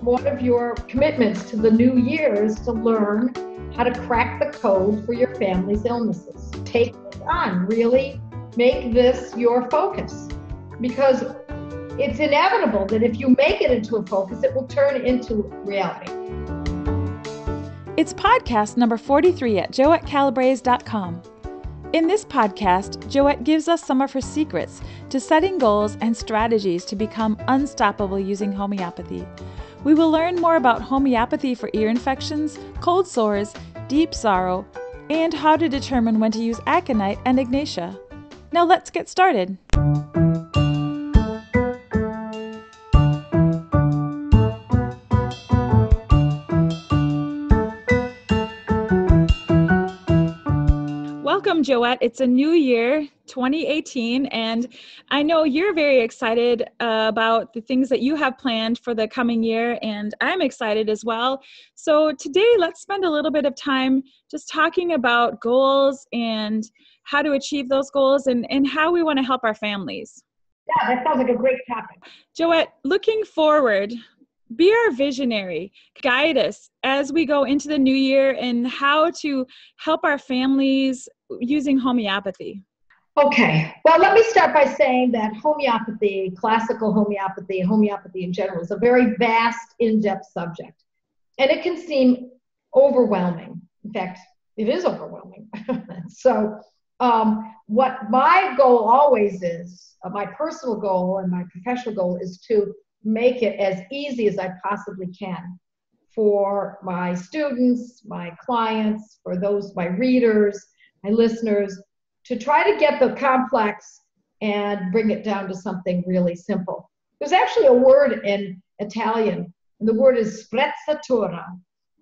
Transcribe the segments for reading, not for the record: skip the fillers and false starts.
one of your commitments to the new year is to learn how to crack the code for your family's illnesses. Take it on, really make this your focus, because it's inevitable that if you make it into a focus, it will turn into reality. It's podcast number 43 at joettecalabrese.com. In this podcast, Joette gives us some of her secrets to setting goals and strategies to become unstoppable using homeopathy. We will learn more about homeopathy for ear infections, cold sores, deep sorrow, and how to determine when to use Aconitum and Ignatia. Now let's get started. Welcome, Joette. It's a new year, 2018, and I know you're very excited about the things that you have planned for the coming year, and I'm excited as well. So today, let's spend a little bit of time just talking about goals and how to achieve those goals and how we want to help our families. Yeah, that sounds like a great topic. Joette, looking forward, be our visionary, guide us as we go into the new year and how to help our families using homeopathy. Okay, well, let me start by saying that homeopathy, classical homeopathy, homeopathy in general, is a very vast, in-depth subject. And it can seem overwhelming. In fact, it is overwhelming. So what my goal always is, my personal goal and my professional goal, is to make it as easy as I possibly can for my students, my clients, for those, my readers, my listeners, to try to get the complex and bring it down to something really simple. There's actually a word in Italian, and the word is sprezzatura,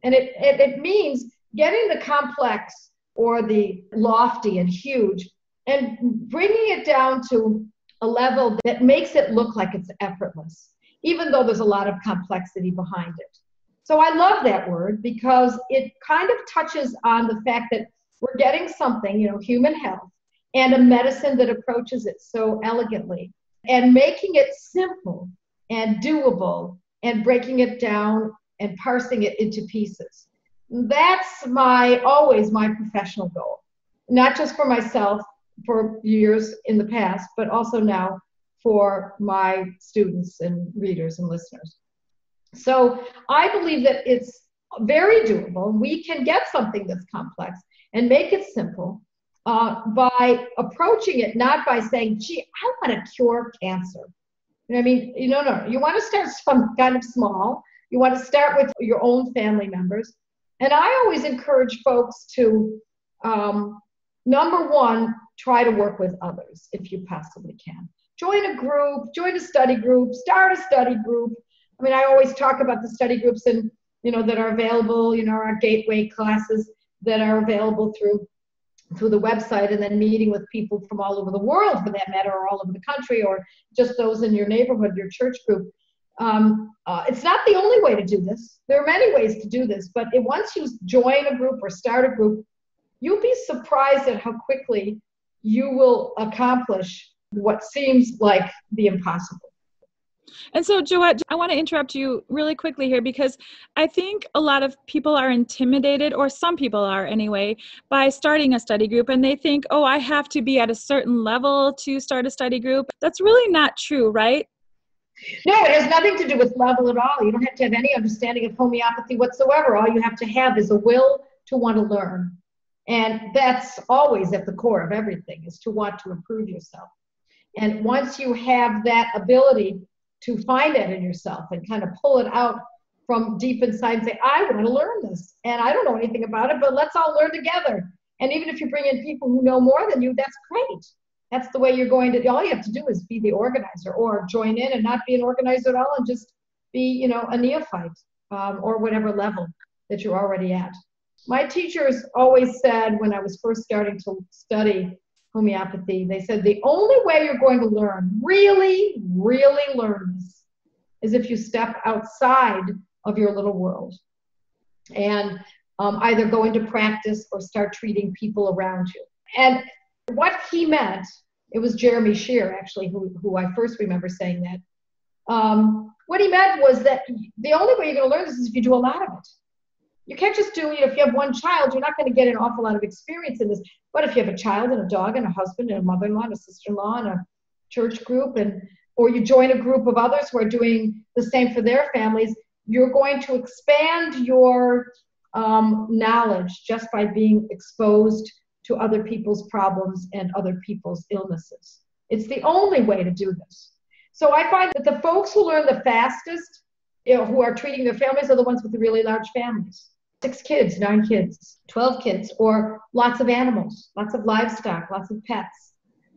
and it means getting the complex or the lofty and huge and bringing it down to a level that makes it look like it's effortless, even though there's a lot of complexity behind it. So I love that word because it kind of touches on the fact that we're getting something, human health, and a medicine that approaches it so elegantly, and making it simple and doable and breaking it down and parsing it into pieces. That's always my professional goal, not just for myself for years in the past, but also now for my students and readers and listeners. So I believe that it's very doable. We can get something that's complex and make it simple by approaching it, not by saying, gee, I want to cure cancer. No. You want to start kind of small. You want to start with your own family members. And I always encourage folks to, number one, try to work with others if you possibly can. Join a group, join a study group, start a study group. I always talk about the study groups and, that are available, our gateway classes that are available through the website, and then meeting with people from all over the world, for that matter, or all over the country, or just those in your neighborhood, your church group. It's not the only way to do this. There are many ways to do this, but once you join a group or start a group, you'll be surprised at how quickly you will accomplish what seems like the impossible. And so, Joette, I want to interrupt you really quickly here because I think a lot of people are intimidated, or some people are anyway, by starting a study group, and they think, oh, I have to be at a certain level to start a study group. That's really not true, right? No, it has nothing to do with level at all. You don't have to have any understanding of homeopathy whatsoever. All you have to have is a will to want to learn. And that's always at the core of everything, is to want to improve yourself. And once you have that ability to find it in yourself and kind of pull it out from deep inside and say, I want to learn this, and I don't know anything about it, but let's all learn together. And even if you bring in people who know more than you, that's great. That's the way you're going to, all you have to do is be the organizer, or join in and not be an organizer at all and just be, a neophyte, or whatever level that you're already at. My teachers always said, when I was first starting to study homeopathy, they said the only way you're going to learn, really, really learn this, is if you step outside of your little world and either go into practice or start treating people around you. And what he meant, it was Jeremy Shear, actually, who I first remember saying that. What he meant was that the only way you're going to learn this is if you do a lot of it. You can't just do, if you have one child, you're not going to get an awful lot of experience in this. But if you have a child and a dog and a husband and a mother-in-law and a sister-in-law and a church group, or you join a group of others who are doing the same for their families, you're going to expand your knowledge just by being exposed to other people's problems and other people's illnesses. It's the only way to do this. So I find that the folks who learn the fastest, who are treating their families, are the ones with the really large families. 6 kids, 9 kids, 12 kids, or lots of animals, lots of livestock, lots of pets,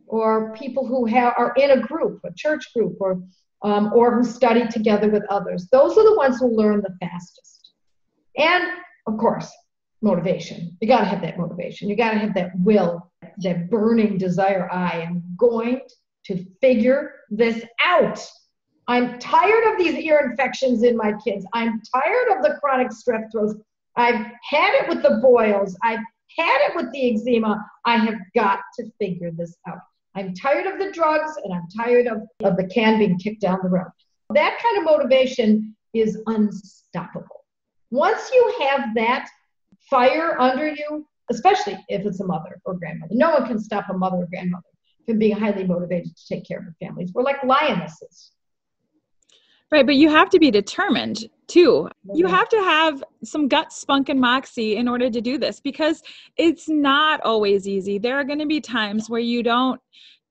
or people who are in a group, a church group, or who study together with others. Those are the ones who learn the fastest. And, of course, motivation. You got to have that motivation. You got to have that will, that burning desire. I am going to figure this out. I'm tired of these ear infections in my kids. I'm tired of the chronic strep throats. I've had it with the boils. I've had it with the eczema. I have got to figure this out. I'm tired of the drugs, and I'm tired of the can being kicked down the road. That kind of motivation is unstoppable. Once you have that fire under you, especially if it's a mother or grandmother, no one can stop a mother or grandmother from being highly motivated to take care of their families. We're like lionesses. Right, but you have to be determined too. You have to have some gut, spunk, and moxie in order to do this, because it's not always easy. There are going to be times where you don't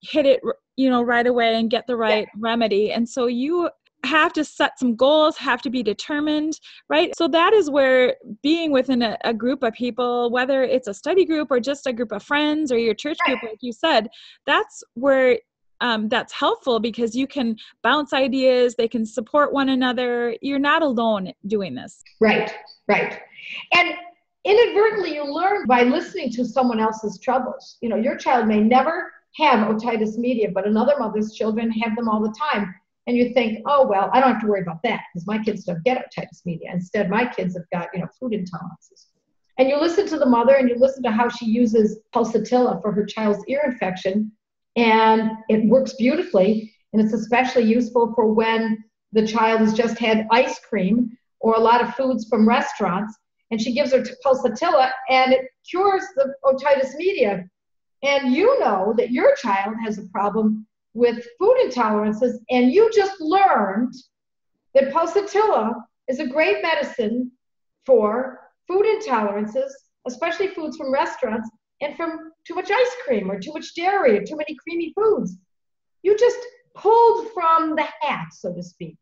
hit it, right away and get the right remedy. And so you have to set some goals, have to be determined, right? So that is where being within a group of people, whether it's a study group or just a group of friends or your church group, like you said, that's where that's helpful, because you can bounce ideas, they can support one another. You're not alone doing this. Right. And inadvertently, you learn by listening to someone else's troubles. Your child may never have otitis media, but another mother's children have them all the time. And you think, oh, well, I don't have to worry about that because my kids don't get otitis media. Instead, my kids have got, food intolerances. And you listen to the mother and you listen to how she uses Pulsatilla for her child's ear infection. And it works beautifully. And it's especially useful for when the child has just had ice cream or a lot of foods from restaurants. And she gives her Pulsatilla and it cures the otitis media. And you know that your child has a problem with food intolerances, and you just learned that Pulsatilla is a great medicine for food intolerances, especially foods from restaurants and from too much ice cream or too much dairy or too many creamy foods. You just pulled from the hat, so to speak,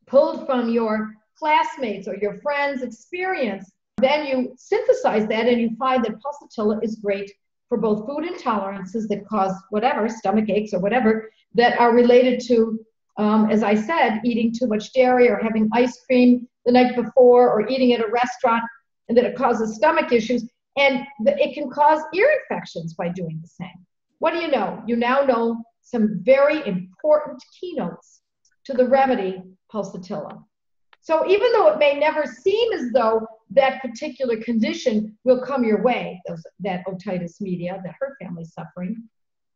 pulled from your classmates or your friends' experience. Then you synthesize that and you find that Pulsatilla is great for both food intolerances that cause whatever, stomach aches or whatever, that are related to, as I said, eating too much dairy or having ice cream the night before or eating at a restaurant, and that it causes stomach issues. And it can cause ear infections by doing the same. What do you know? You now know some very important keynotes to the remedy Pulsatilla. So even though it may never seem as though that particular condition will come your way, that otitis media that her family's suffering,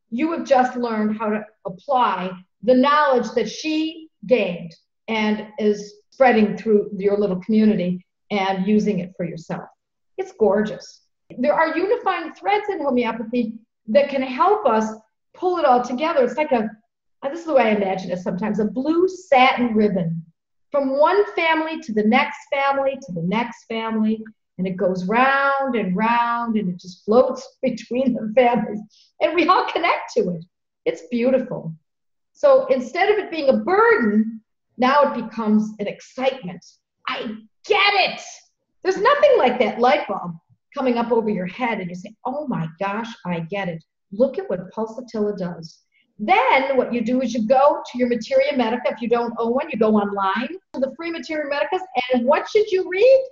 you have just learned how to apply the knowledge that she gained and is spreading through your little community and using it for yourself. It's gorgeous. There are unifying threads in homeopathy that can help us pull it all together. It's like this is the way I imagine it sometimes, a blue satin ribbon from one family to the next family to the next family, and it goes round and round, and it just floats between the families, and we all connect to it. It's beautiful. So instead of it being a burden, now it becomes an excitement. I get it. There's nothing like that light bulb coming up over your head, and you say, oh my gosh, I get it. Look at what Pulsatilla does. Then what you do is you go to your Materia Medica. If you don't own one, you go online to the free Materia Medicas, and what should you read?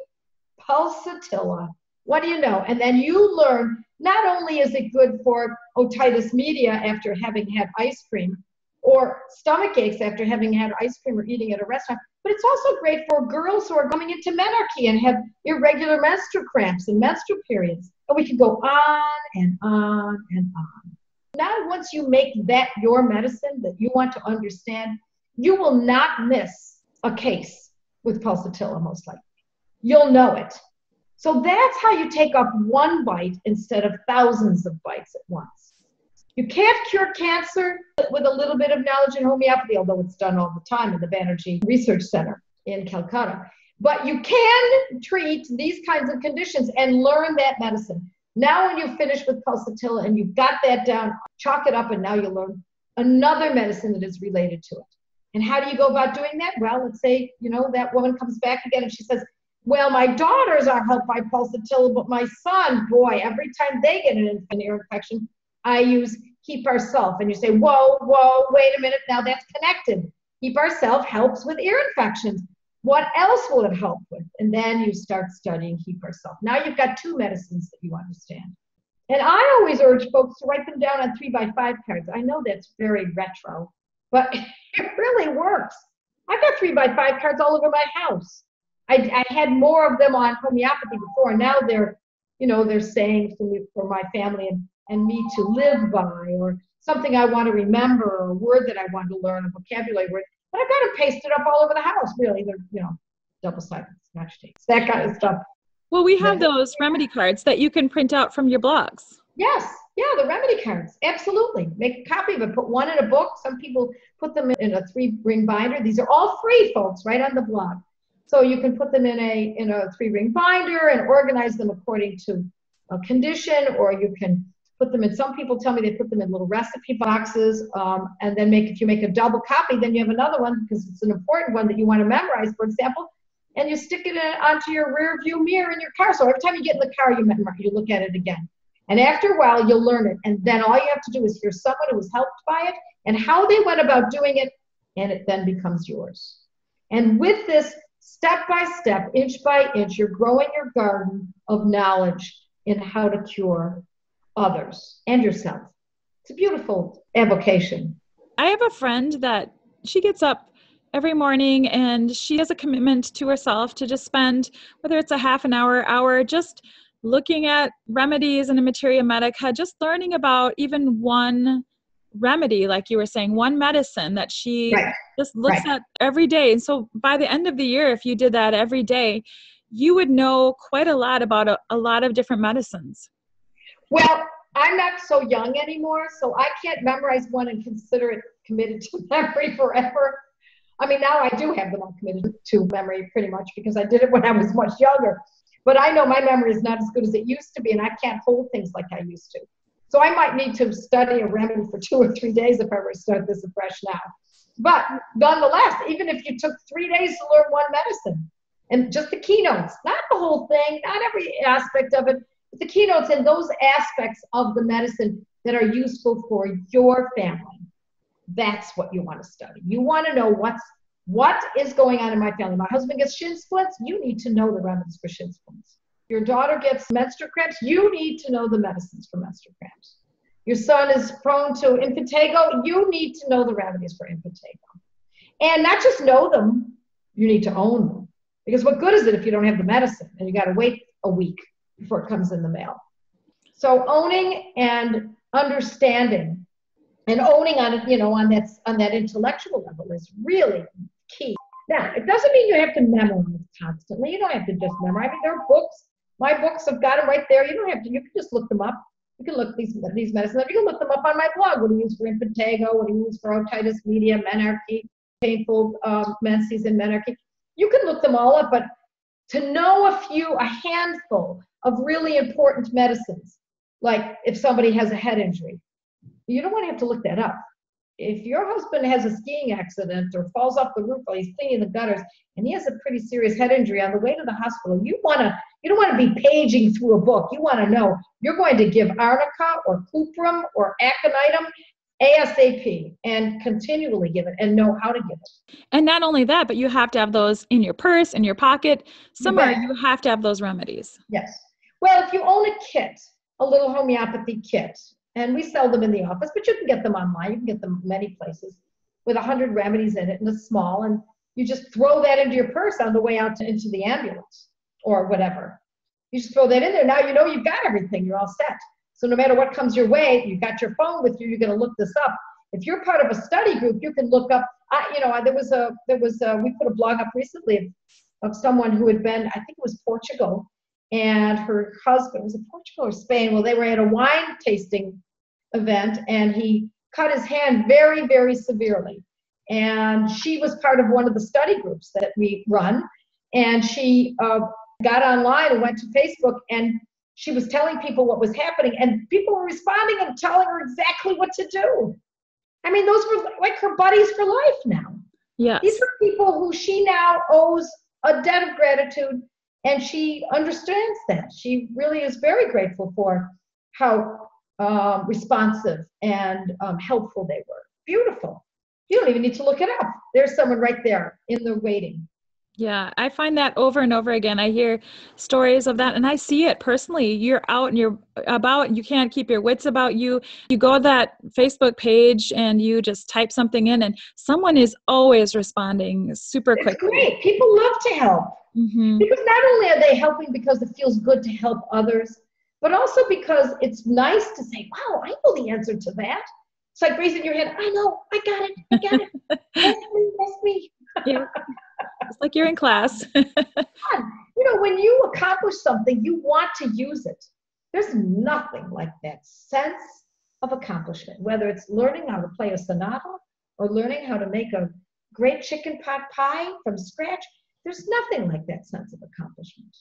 Pulsatilla. What do you know? And then you learn, not only is it good for otitis media after having had ice cream, or stomach aches after having had ice cream or eating at a restaurant, but it's also great for girls who are coming into menarche and have irregular menstrual cramps and menstrual periods. And we can go on and on and on. Now, once you make that your medicine that you want to understand, you will not miss a case with Pulsatilla, most likely. You'll know it. So that's how you take off one bite instead of thousands of bites at once. You can't cure cancer with a little bit of knowledge in homeopathy, although it's done all the time in the Banerjee Research Center in Calcutta. But you can treat these kinds of conditions and learn that medicine. Now when you finish with Pulsatilla and you've got that down, chalk it up, and now you learn another medicine that is related to it. And how do you go about doing that? Well, let's say, that woman comes back again and she says, well, my daughters are helped by Pulsatilla, but my son, boy, every time they get an ear infection, I use Hepar sulph. And you say, whoa, wait a minute, now that's connected. Hepar sulph helps with ear infections. What else will it help with? And then you start studying Hepar sulph. Now you've got two medicines that you understand. And I always urge folks to write them down on 3x5 cards. I know that's very retro, but it really works. I've got 3x5 cards all over my house. I had more of them on homeopathy before, and now they're saying for my family and me to live by, or something I want to remember, or a word that I want to learn, a vocabulary word. But I've got them pasted up all over the house, really. They're, double-sided scotch tapes, that kind of stuff. Well, we have those remedy cards that you can print out from your blogs. Yes. Yeah, the remedy cards. Absolutely. Make a copy of it. Put one in a book. Some people put them in a 3-ring binder. These are all free, folks, right on the blog. So you can put them in a 3-ring binder and organize them according to a condition, or you can put them in, some people tell me they put them in little recipe boxes, and then if you make a double copy, then you have another one because it's an important one that you want to memorize, for example, and you stick it onto your rear view mirror in your car. So every time you get in the car, you look at it again. And after a while, you'll learn it. And then all you have to do is hear someone who was helped by it and how they went about doing it, and it then becomes yours. And with this, step by step, inch by inch, you're growing your garden of knowledge in how to cure others and yourself. It's a beautiful avocation. I have a friend that she gets up every morning and she has a commitment to herself to just spend, whether it's a half an hour, just looking at remedies in a Materia Medica, just learning about even one remedy, like you were saying, one medicine that she just looks at every day. And so by the end of the year, if you did that every day, you would know quite a lot about a lot of different medicines. Well, I'm not so young anymore, so I can't memorize one and consider it committed to memory forever. I mean, now I do have them all committed to memory pretty much because I did it when I was much younger. But I know my memory is not as good as it used to be, and I can't hold things like I used to. So I might need to study a remedy for 2 or 3 days if I were to start this afresh now. But nonetheless, even if you took 3 days to learn one medicine, and just the keynotes, not the whole thing, not every aspect of it, but the keynotes and those aspects of the medicine that are useful for your family, that's what you want to study. You want to know what is going on in my family. My husband gets shin splints, you need to know the remedies for shin splints. Your daughter gets menstrual cramps, you need to know the medicines for menstrual cramps. Your son is prone to impetigo, you need to know the remedies for impetigo. And not just know them, you need to own them. Because what good is it if you don't have the medicine and you got to wait a week before it comes in the mail? So owning and understanding and owning on it, on that intellectual level is really key. Now, it doesn't mean you have to memorize constantly. You don't have to just memorize. I mean, there are books. My books have got them right there. You don't have to. You can just look them up. You can look these medicines up. You can look them up on my blog. What do you use for impetigo? What do you use for otitis media, menarche, painful menses and menarche? You can look them all up, but to know a handful of really important medicines, like if somebody has a head injury, you don't want to have to look that up. If your husband has a skiing accident or falls off the roof while he's cleaning the gutters and he has a pretty serious head injury on the way to the hospital, you don't want to be paging through a book. You want to know you're going to give Arnica or Cuprum or Aconitum ASAP and continually give it and know how to give it. And not only that, but you have to have those in your purse, in your pocket. Somewhere you have to have those remedies. Yes. Well, if you own a kit, a little homeopathy kit, and we sell them in the office, but you can get them online. You can get them many places with 100 remedies in it and it's small. And you just throw that into your purse on the way out into the ambulance or whatever. You just throw that in there. Now you know you've got everything. You're all set. So no matter what comes your way, you've got your phone with you. You're going to look this up. If you're part of a study group, you can look up, we put a blog up recently of someone who had been, I think it was Portugal, and her husband, was it Portugal or Spain? Well, they were at a wine tasting event, and he cut his hand very, very severely. And she was part of one of the study groups that we run, and she got online and went to Facebook, and she was telling people what was happening, and people were responding and telling her exactly what to do. I mean, those were like her buddies for life now. Yes. These are people who she now owes a debt of gratitude, and she understands that. She really is very grateful for how responsive and helpful they were. Beautiful. You don't even need to look it up. There's someone right there in the waiting. Yeah, I find that over and over again. I hear stories of that, and I see it personally. You're out and you're about, you can't keep your wits about you. You go to that Facebook page and you just type something in, and someone is always responding super quickly. It's great. People love to help. Mm-hmm. Because not only are they helping because it feels good to help others, but also because it's nice to say, wow, I know the answer to that. It's like raising your hand. I know, I got it. That's me. Yeah. It's like you're in class. When you accomplish something, you want to use it. There's nothing like that sense of accomplishment, whether it's learning how to play a sonata or learning how to make a great chicken pot pie from scratch. There's nothing like that sense of accomplishment.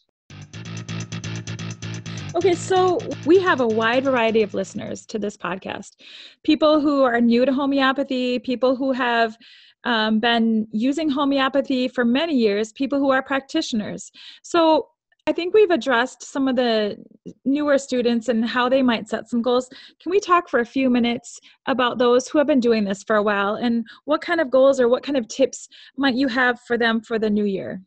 Okay, so we have a wide variety of listeners to this podcast. People who are new to homeopathy, people who have been using homeopathy for many years, people who are practitioners. So I think we've addressed some of the newer students and how they might set some goals. Can we talk for a few minutes about those who have been doing this for a while, and what kind of goals or what kind of tips might you have for them for the new year?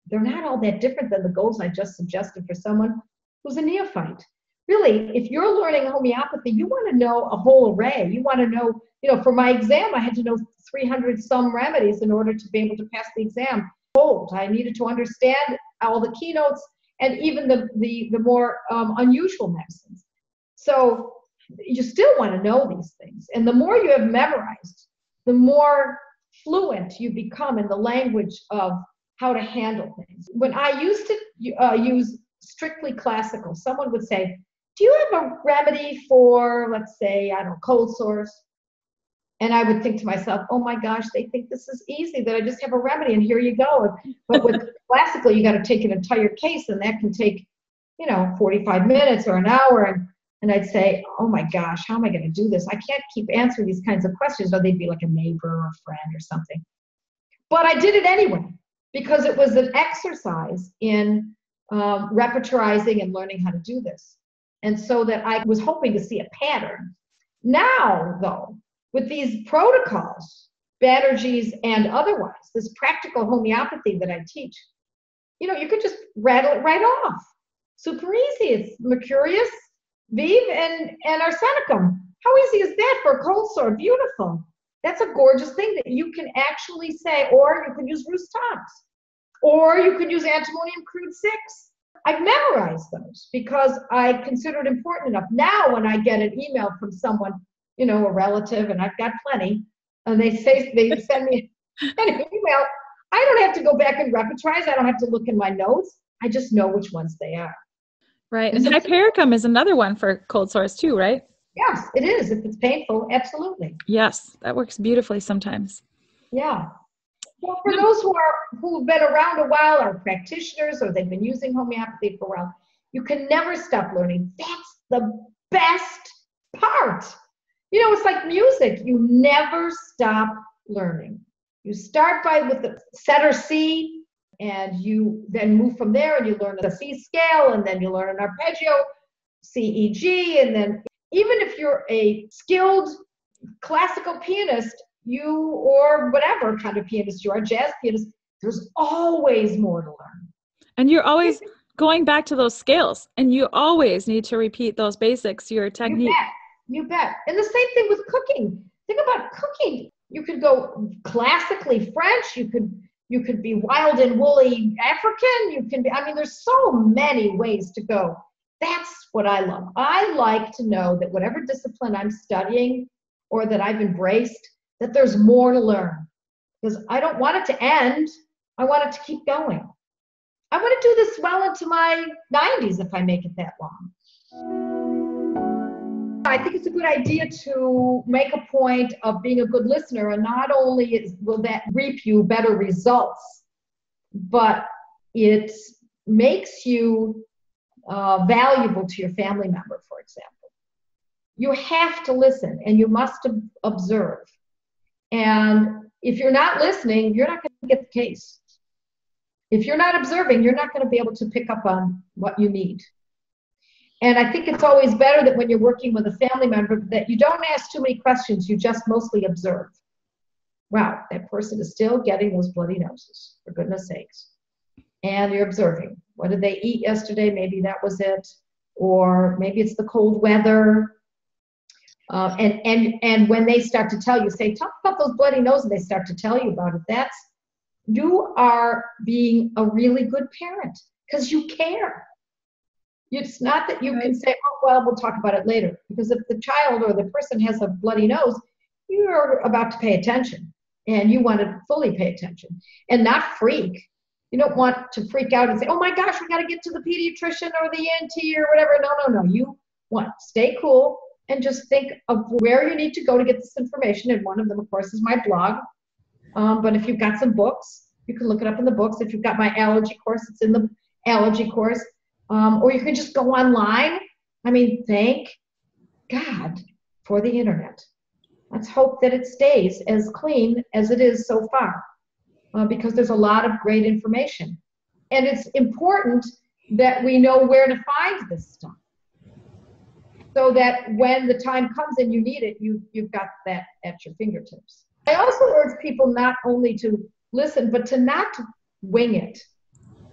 They're not all that different than the goals I just suggested for someone who's a neophyte. Really, if you're learning homeopathy, you want to know a whole array. You want to know, for my exam, I had to know 300 some remedies in order to be able to pass the exam. I needed to understand all the keynotes and even the more unusual medicines. So you still want to know these things. And the more you have memorized, the more fluent you become in the language of how to handle things. When I used to use strictly classical, someone would say, do you have a remedy for, let's say, cold sores? And I would think to myself, oh my gosh, they think this is easy, that I just have a remedy and here you go. But with classical, you got to take an entire case, and that can take, 45 minutes or an hour. And I'd say, oh my gosh, how am I going to do this? I can't keep answering these kinds of questions, or they'd be like a neighbor or a friend or something. But I did it anyway, because it was an exercise in repertorizing and learning how to do this. And so that I was hoping to see a pattern. Now, though, with these protocols, Banerjee's and otherwise, this practical homeopathy that I teach, you could just rattle it right off. Super easy. It's Mercurius, Vive, and Arsenicum. How easy is that for a cold sore? Beautiful. That's a gorgeous thing that you can actually say, or you can use Rhus tox, or you could use Antimonium crud 6. I've memorized those because I consider it important enough. Now when I get an email from someone, a relative, and I've got plenty, and they send me an email, I don't have to go back and repertorize. I don't have to look in my notes. I just know which ones they are. Right. And Hypericum is another one for cold sores too, right? Yes, it is. If it's painful, absolutely. Yes, that works beautifully sometimes. Yeah. Well, for those who've been around a while, are practitioners, or they've been using homeopathy for a while, you can never stop learning. That's the best part. It's like music. You never stop learning. You start with the setter C, and you then move from there, and you learn the C scale, and then you learn an arpeggio, C, E, G, and then even if you're a skilled classical pianist, or whatever kind of pianist you are, jazz pianist, there's always more to learn. And you're always going back to those scales, and you always need to repeat those basics, your technique. You bet. And the same thing with cooking. Think about cooking. You could go classically French. You could be wild and woolly African. You can be, there's so many ways to go. That's what I love. I like to know that whatever discipline I'm studying, or that I've embraced, that there's more to learn. Because I don't want it to end. I want it to keep going. I want to do this well into my 90s if I make it that long. I think it's a good idea to make a point of being a good listener, and not only will that reap you better results, but it makes you valuable to your family member, for example. You have to listen, and you must observe. And if you're not listening, you're not going to get the case. If you're not observing, you're not going to be able to pick up on what you need. And I think it's always better that when you're working with a family member that you don't ask too many questions, you just mostly observe. Wow, that person is still getting those bloody noses, for goodness sakes. And you're observing. What did they eat yesterday? Maybe that was it. Or maybe it's the cold weather. And when they start to tell you, say, talk about those bloody noses, and they start to tell you about it, you are being a really good parent because you care. It's not that you can say, oh, well, we'll talk about it later. Because if the child or the person has a bloody nose, you're about to pay attention. And you want to fully pay attention and not freak. You don't want to freak out and say, oh my gosh, we got to get to the pediatrician or the ENT or whatever. No. You want to stay cool and just think of where you need to go to get this information. And one of them, of course, is my blog. But if you've got some books, you can look it up in the books. If you've got my allergy course, it's in the allergy course. Or you can just go online. I mean, thank God for the internet. Let's hope that it stays as clean as it is so far, because there's a lot of great information. And it's important that we know where to find this stuff, so that when the time comes and you need it, you've got that at your fingertips. I also urge people not only to listen, but to not wing it.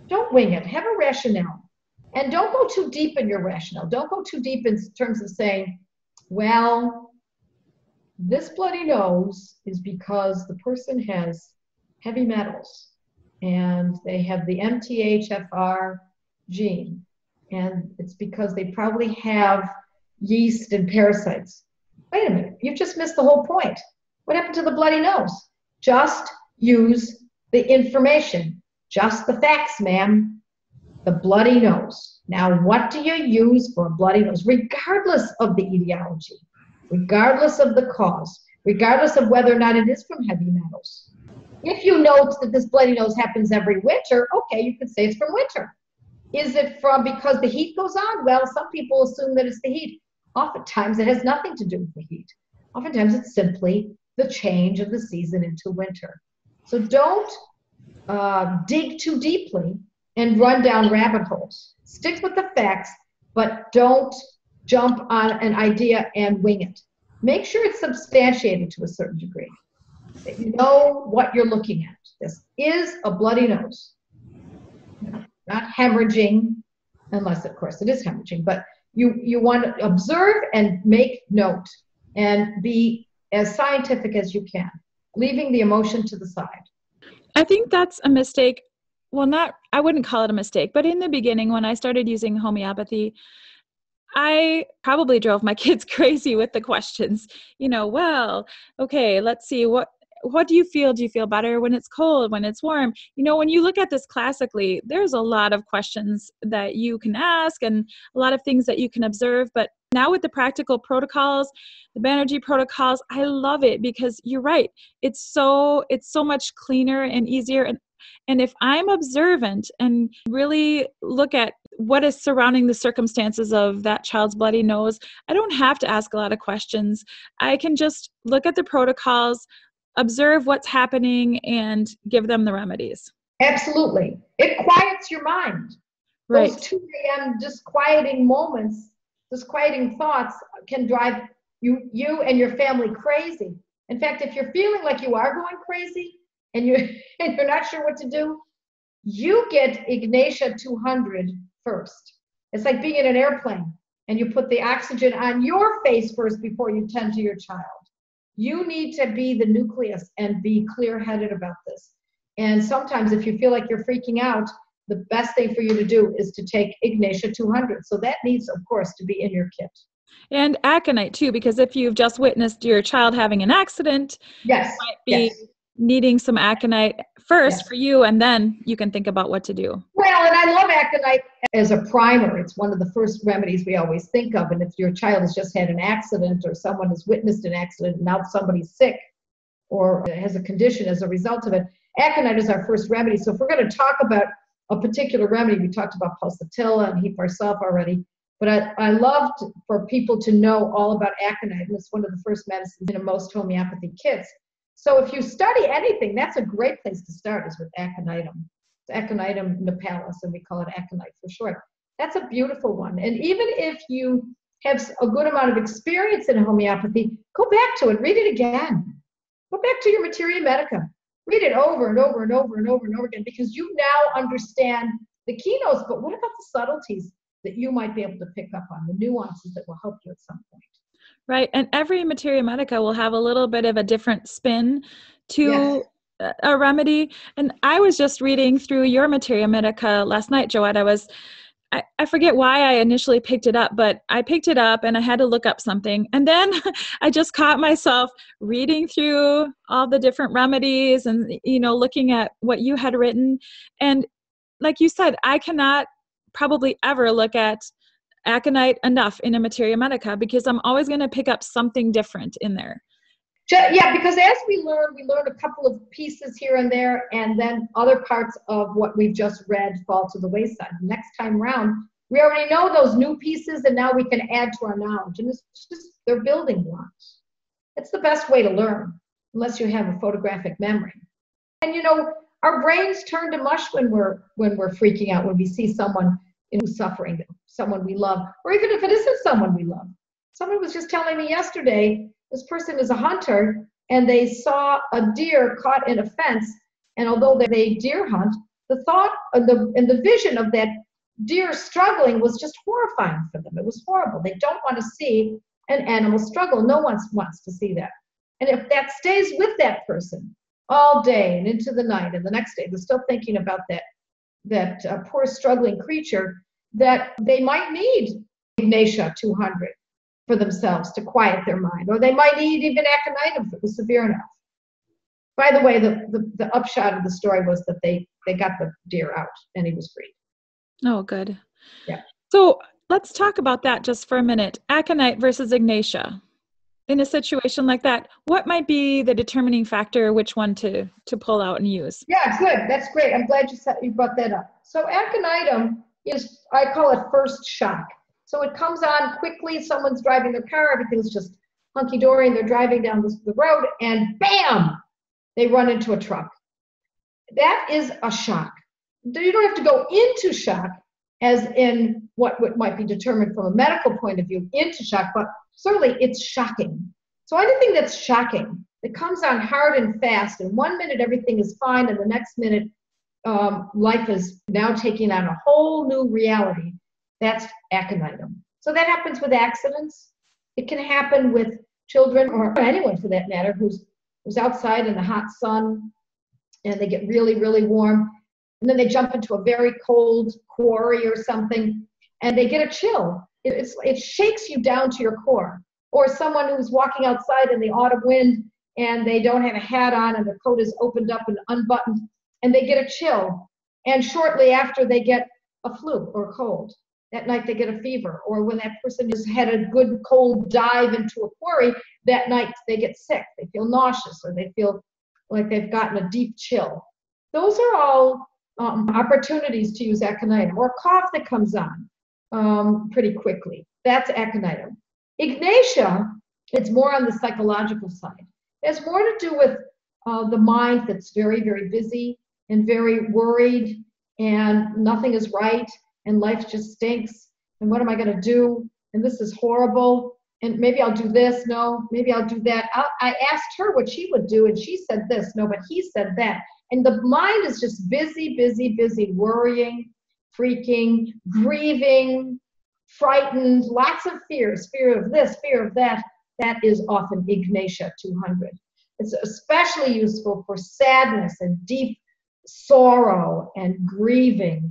Don't wing it. Have a rationale. And don't go too deep in your rationale. Don't go too deep in terms of saying, well, this bloody nose is because the person has heavy metals and they have the MTHFR gene. And it's because they probably have yeast and parasites. Wait a minute, you've just missed the whole point. What happened to the bloody nose? Just use the information, just the facts, ma'am. The bloody nose. Now, what do you use for a bloody nose? Regardless of the etiology, regardless of the cause, regardless of whether or not it is from heavy metals. If you note that this bloody nose happens every winter, okay, you could say it's from winter. Is it from because the heat goes on? Well, some people assume that it's the heat. Oftentimes, it has nothing to do with the heat. Oftentimes, it's simply the change of the season into winter. So don't dig too deeply and run down rabbit holes. Stick with the facts, but don't jump on an idea and wing it. Make sure it's substantiated to a certain degree, that you know what you're looking at. This is a bloody nose. Not hemorrhaging, unless, of course, it is hemorrhaging, but you want to observe and make note and be as scientific as you can, leaving the emotion to the side. I think that's a mistake. Well, I wouldn't call it a mistake, but in the beginning, when I started using homeopathy, I probably drove my kids crazy with the questions. Well, okay, let's see, what do you feel? Do you feel better when it's cold, when it's warm? When you look at this classically, there's a lot of questions that you can ask and a lot of things that you can observe. But now with the practical protocols, the Banerjee protocols, I love it because you're right. It's so much cleaner and easier. And if I'm observant and really look at what is surrounding the circumstances of that child's bloody nose, I don't have to ask a lot of questions. I can just look at the protocols, observe what's happening, and give them the remedies. Absolutely. It quiets your mind. Right. Those 2 a.m. disquieting moments, disquieting thoughts can drive you and your family crazy. In fact, if you're feeling like you are going crazy, and you're not sure what to do, you get Ignatia 200 first. It's like being in an airplane and you put the oxygen on your face first before you tend to your child. You need to be the nucleus and be clear-headed about this. And sometimes if you feel like you're freaking out, the best thing for you to do is to take Ignatia 200. So that needs, of course, to be in your kit. And aconite too, because if you've just witnessed your child having an accident, Yes, you might be yes, needing some aconite first yes. for you, and then you can think about what to do. Well, and I love aconite as a primer. It's one of the first remedies we always think of. And if your child has just had an accident or someone has witnessed an accident and now somebody's sick or has a condition as a result of it, aconite is our first remedy. So if we're going to talk about a particular remedy, we talked about Pulsatilla and Hepar sulph already, but I loved for people to know all about aconite, and it's one of the first medicines in most homeopathy kits. So if you study anything, that's a great place to start, is with aconitum. It's Aconitum nipalis, and we call it aconite for short. That's a beautiful one. And even if you have a good amount of experience in homeopathy, go back to it, read it again. Go back to your Materia Medica. Read it over and over and over and over and over again, because you now understand the keynotes, but what about the subtleties that you might be able to pick up on, the nuances that will help you at some point? Right. And every Materia Medica will have a little bit of a different spin to a remedy. And I was just reading through your Materia Medica last night, Joette. I forget why I initially picked it up, but I picked it up and I had to look up something. And then I just caught myself reading through all the different remedies and, looking at what you had written. And like you said, I cannot probably ever look at aconite enough in a Materia Medica, because I'm always going to pick up something different in there. Yeah, because as we learn a couple of pieces here and there, and then other parts of what we've just read fall to the wayside. Next time round, we already know those new pieces, and now we can add to our knowledge. And it's just, they're building blocks. It's the best way to learn, unless you have a photographic memory. And our brains turn to mush when we're freaking out, when we see someone who's suffering, someone we love, or even if it isn't someone we love. Someone was just telling me yesterday, this person is a hunter, and they saw a deer caught in a fence, and although they deer hunt, the thought of the vision of that deer struggling was just horrifying for them. It was horrible. They don't want to see an animal struggle. No one wants to see that. And if that stays with that person all day and into the night, and the next day they're still thinking about that poor struggling creature, that they might need Ignatia 200 for themselves to quiet their mind, or they might need even aconitum if it was severe enough. By the way, the upshot of the story was that they got the deer out and he was freed. Oh, good. Yeah. So let's talk about that just for a minute. Aconite versus Ignatia. In a situation like that, what might be the determining factor, which one to pull out and use? Yeah, good. That's great. I'm glad you brought that up. So aconitum is, I call it first shock. So it comes on quickly. Someone's driving their car, everything's just hunky-dory, and they're driving down the road, and bam, they run into a truck. That is a shock. You don't have to go into shock, as in what might be determined from a medical point of view, into shock, but certainly it's shocking. So anything that's shocking, it comes on hard and fast, and 1 minute everything is fine, and the next minute life is now taking on a whole new reality. That's aconitum. So that happens with accidents. It can happen with children, or anyone for that matter, who's outside in the hot sun and they get really, really warm, and then they jump into a very cold quarry or something and they get a chill. It shakes you down to your core. Or someone who's walking outside in the autumn wind and they don't have a hat on and their coat is opened up and unbuttoned, and they get a chill, and shortly after they get a flu or a cold. That night they get a fever. Or when that person has had a good cold dive into a quarry, that night they get sick. They feel nauseous, or they feel like they've gotten a deep chill. Those are all opportunities to use aconitum. Or a cough that comes on pretty quickly. That's aconitum. Ignatia, it's more on the psychological side. It has more to do with the mind that's very, very busy and very worried, and nothing is right, and life just stinks, and what am I going to do, and this is horrible, and maybe I'll do this, no, maybe I'll do that. I asked her what she would do, and she said this, no, but he said that. And the mind is just busy, busy, busy, worrying, freaking, grieving, frightened, lots of fears, fear of this, fear of that. That is often Ignatia 200. It's especially useful for sadness and deep sorrow and grieving.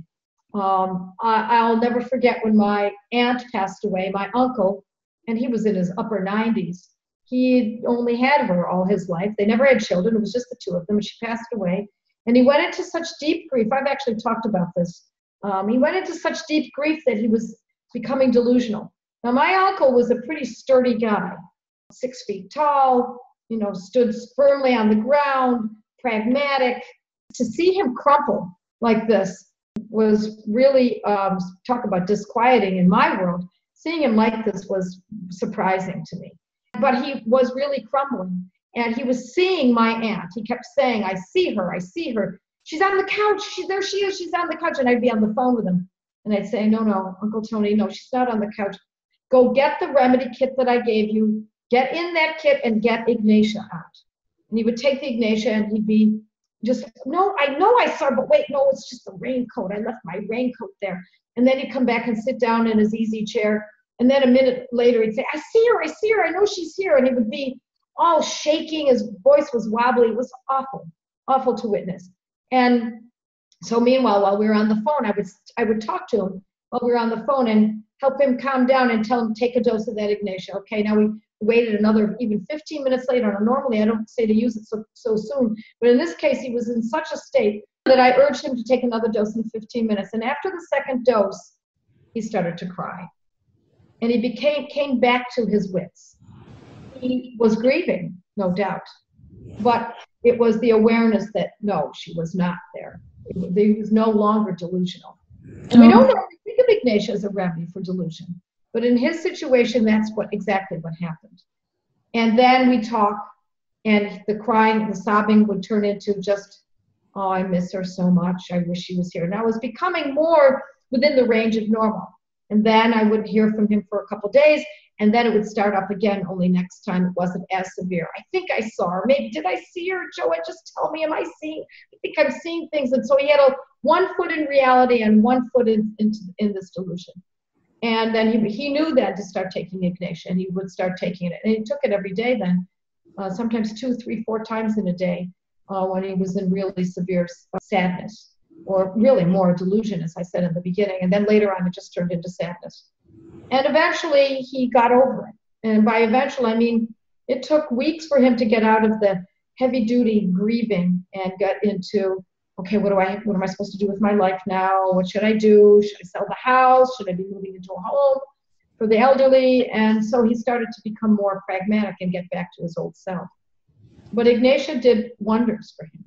I'll never forget when my aunt passed away, my uncle, and he was in his upper 90s. He only had her all his life. They never had children. It was just the two of them. She passed away. And he went into such deep grief. I've actually talked about this. He went into such deep grief that he was becoming delusional. Now, my uncle was a pretty sturdy guy, 6 feet tall, stood firmly on the ground, pragmatic. To see him crumple like this was really, talk about disquieting in my world. Seeing him like this was surprising to me. But he was really crumbling. And he was seeing my aunt. He kept saying, I see her. She's on the couch. There she is. She's on the couch. And I'd be on the phone with him. And I'd say, no, Uncle Tony, no, she's not on the couch. Go get the remedy kit that I gave you. Get in that kit and get Ignatia out. And he would take the Ignatia and he'd be just, no, I know I saw her, but wait, no, it's just the raincoat. I left my raincoat there. And then he'd come back and sit down in his easy chair. And then a minute later, he'd say, I see her. I know she's here. And he would be all shaking. His voice was wobbly. It was awful to witness. And so meanwhile, while we were on the phone, I would talk to him while we were on the phone and help him calm down and tell him, take a dose of that Ignatia. Okay, now we waited another even 15 minutes later. Now, normally I don't say to use it so soon, but in this case, he was in such a state that I urged him to take another dose in 15 minutes. And after the second dose, he started to cry. And he came back to his wits. He was grieving, no doubt. But it was the awareness that, no, she was not there. He was no longer delusional. And we don't normally think of Ignatia as a remedy for delusion. But in his situation, that's exactly what happened. And then we talk, and the crying, the sobbing would turn into just, oh, I miss her so much. I wish she was here. And I was becoming more within the range of normal. And then I would hear from him for a couple days, and then it would start up again, only next time it wasn't as severe. I think I saw her. Maybe, did I see her, Joette? Just tell me, I think I'm seeing things. And so he had one foot in reality and one foot in this delusion. And then he knew then to start taking Ignatia, and he would start taking it. And he took it every day then, sometimes 2, 3, 4 times in a day when he was in really severe sadness. Or really more delusion, as I said in the beginning. And then later on, it just turned into sadness. And eventually, he got over it. And by eventually, I mean, it took weeks for him to get out of the heavy-duty grieving and get into, okay, what am I supposed to do with my life now? What should I do? Should I sell the house? Should I be moving into a home for the elderly? And so he started to become more pragmatic and get back to his old self. But Ignatia did wonders for him.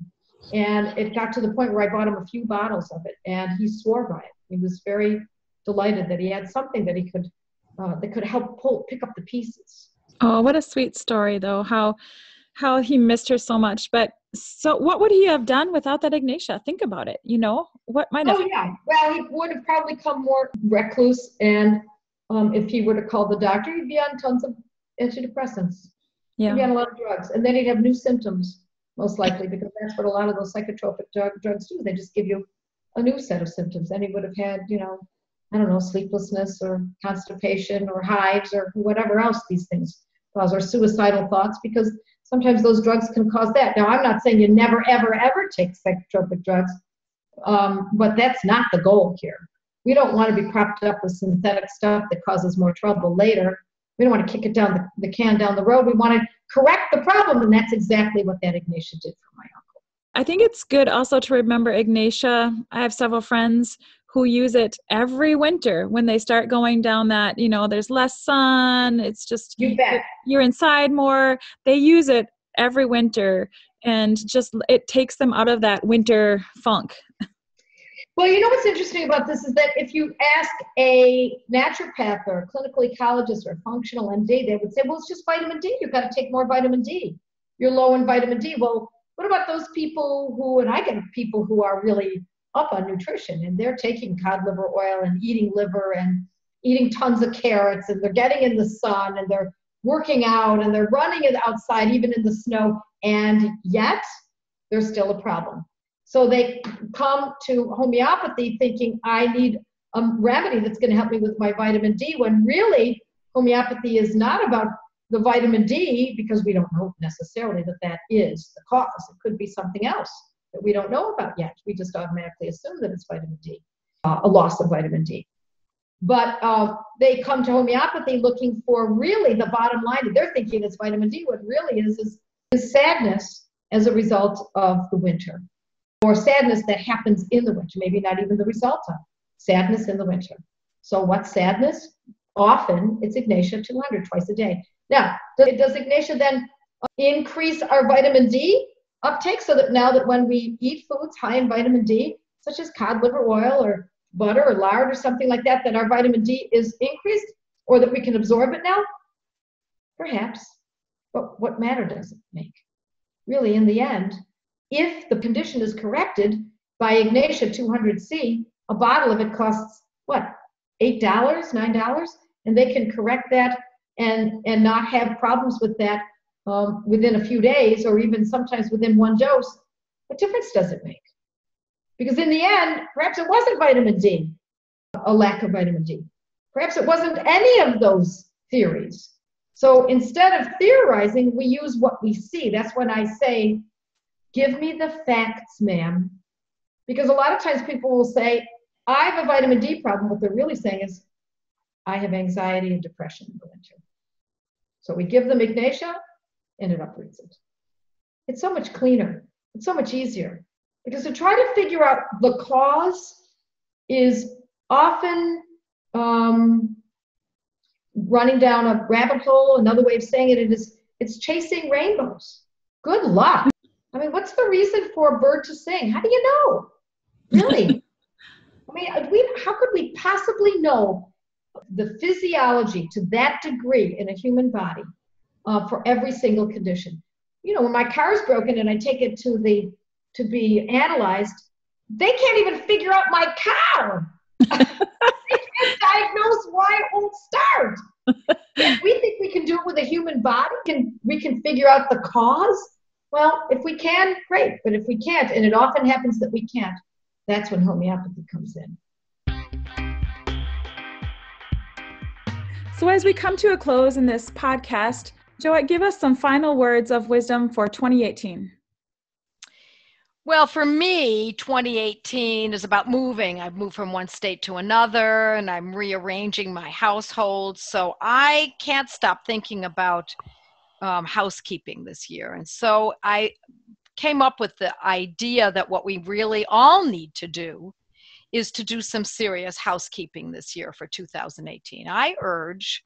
And it got to the point where I bought him a few bottles of it, and he swore by it. He was very delighted that he had something that he could that could help pick up the pieces. Oh, what a sweet story, though, how he missed her so much. But so what would he have done without that Ignatia? Think about it. What might have... Oh, yeah. Well, he would have probably become more recluse, and if he were to call the doctor, he'd be on tons of antidepressants. Yeah. He'd be on a lot of drugs, and then he'd have new symptoms. Most likely, because that's what a lot of those psychotropic drugs do. They just give you a new set of symptoms. And he would have had, I don't know, sleeplessness or constipation or hives or whatever else these things cause, or suicidal thoughts, because sometimes those drugs can cause that. Now, I'm not saying you never, ever, ever take psychotropic drugs, but that's not the goal here. We don't want to be propped up with synthetic stuff that causes more trouble later. We don't want to kick it down the can down the road. We want to correct the problem, and that's exactly what that Ignatia did for my uncle. I think it's good also to remember Ignatia. I have several friends who use it every winter when they start going down that, there's less sun, it's just, you're inside more. They use it every winter, and just it takes them out of that winter funk. Well, what's interesting about this is that if you ask a naturopath or a clinical ecologist or a functional MD, they would say, well, it's just vitamin D. You've got to take more vitamin D. You're low in vitamin D. Well, what about those people and I get people who are really up on nutrition, and they're taking cod liver oil and eating liver and eating tons of carrots, and they're getting in the sun, and they're working out, and they're running outside, even in the snow, and yet there's still a problem. So they come to homeopathy thinking, I need a remedy that's going to help me with my vitamin D, when really homeopathy is not about the vitamin D, because we don't know necessarily that is the cause. It could be something else that we don't know about yet. We just automatically assume that it's vitamin D, a loss of vitamin D. But they come to homeopathy looking for really the bottom line. They're thinking it's vitamin D. What really is sadness as a result of the winter, or sadness that happens in the winter, maybe not even the result of sadness in the winter. So what's sadness? Often it's Ignatia 200 twice a day. Now, does Ignatia then increase our vitamin D uptake so that now that when we eat foods high in vitamin D, such as cod liver oil or butter or lard or something like that, that our vitamin D is increased or that we can absorb it now? Perhaps. But what matter does it make? Really, in the end, if the condition is corrected by Ignatia 200C, a bottle of it costs, what, $8, $9? And they can correct that and not have problems with that within a few days or even sometimes within one dose. What difference does it make? Because in the end, perhaps it wasn't vitamin D, a lack of vitamin D. Perhaps it wasn't any of those theories. So instead of theorizing, we use what we see. That's when I say, give me the facts, ma'am. Because a lot of times people will say, I have a vitamin D problem. What they're really saying is, I have anxiety and depression in the winter. So we give them Ignatia, and it uproots it. It's so much cleaner. It's so much easier. Because to try to figure out the cause is often running down a rabbit hole. Another way of saying it is it's chasing rainbows. Good luck. I mean, what's the reason for a bird to sing? How do you know? Really? I mean, how could we possibly know the physiology to that degree in a human body for every single condition? You know, when my car's broken and I take it to be analyzed, they can't even figure out my car. They can't diagnose why it won't start. If we think we can do it with a human body, we can figure out the cause. Well, if we can, great. But if we can't, and it often happens that we can't, that's when homeopathy comes in. So as we come to a close in this podcast, Joette, give us some final words of wisdom for 2018. Well, for me, 2018 is about moving. I've moved from one state to another, and I'm rearranging my household. So I can't stop thinking about housekeeping this year. And so I came up with the idea that what we really all need to do is to do some serious housekeeping this year for 2018. I urge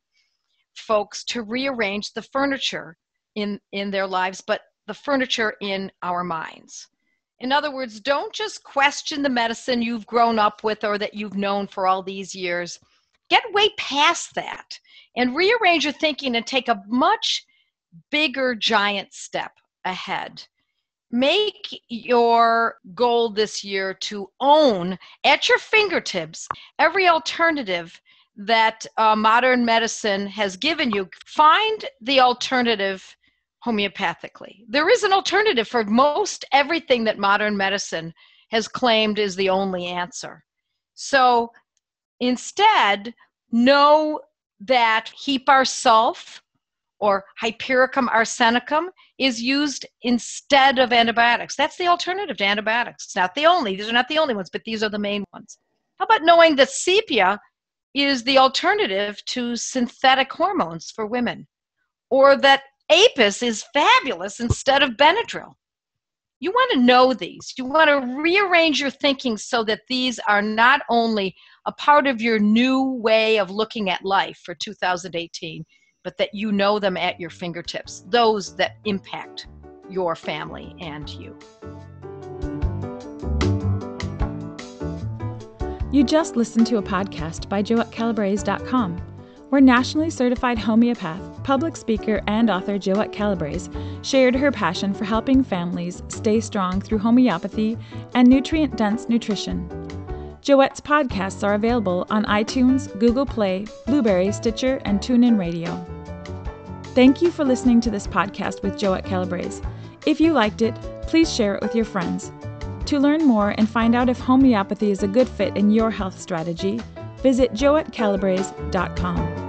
folks to rearrange the furniture in their lives, but the furniture in our minds. In other words, don't just question the medicine you've grown up with or that you've known for all these years. Get way past that and rearrange your thinking and take a much bigger, giant step ahead. Make your goal this year to own at your fingertips every alternative that modern medicine has given you. Find the alternative homeopathically. There is an alternative for most everything that modern medicine has claimed is the only answer. So instead, know that Hepar sulph or Hypericum-Arsenicum is used instead of antibiotics. That's the alternative to antibiotics. It's not the only. These are not the only ones, but these are the main ones. How about knowing that sepia is the alternative to synthetic hormones for women, or that Apis is fabulous instead of Benadryl? You want to know these. You want to rearrange your thinking so that these are not only a part of your new way of looking at life for 2018, but that you know them at your fingertips, those that impact your family and you. You just listened to a podcast by JoetteCalabrese.com, where nationally certified homeopath, public speaker, and author Joette Calabrese shared her passion for helping families stay strong through homeopathy and nutrient-dense nutrition. Joette's podcasts are available on iTunes, Google Play, Blueberry, Stitcher, and TuneIn Radio. Thank you for listening to this podcast with Joette Calabrese. If you liked it, please share it with your friends. To learn more and find out if homeopathy is a good fit in your health strategy, visit JoetteCalabrese.com.